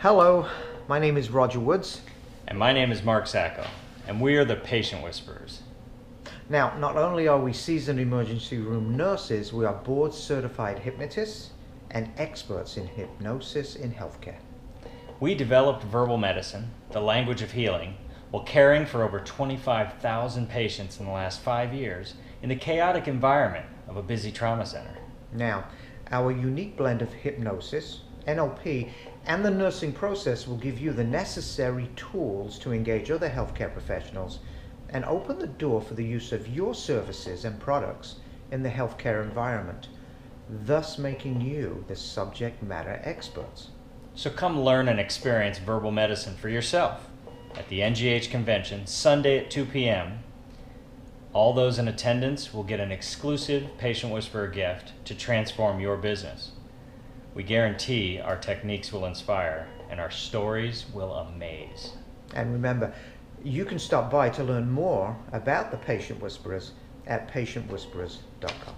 Hello, my name is Roger Woods. And my name is Mark Sacco, and we are the Patient Whisperers. Now, not only are we seasoned emergency room nurses, we are board certified hypnotists and experts in hypnosis in healthcare. We developed verbal medicine, the language of healing, while caring for over 25,000 patients in the last 5 years in the chaotic environment of a busy trauma center. Now, our unique blend of hypnosis, NLP, and the nursing process will give you the necessary tools to engage other healthcare professionals and open the door for the use of your services and products in the healthcare environment, thus making you the subject matter experts. So come learn and experience verbal medicine for yourself at the NGH convention Sunday at 2 p.m. All those in attendance will get an exclusive Patient Whisperer gift to transform your business. We guarantee our techniques will inspire and our stories will amaze. And remember, you can stop by to learn more about the Patient Whisperers at patientwhisperers.com.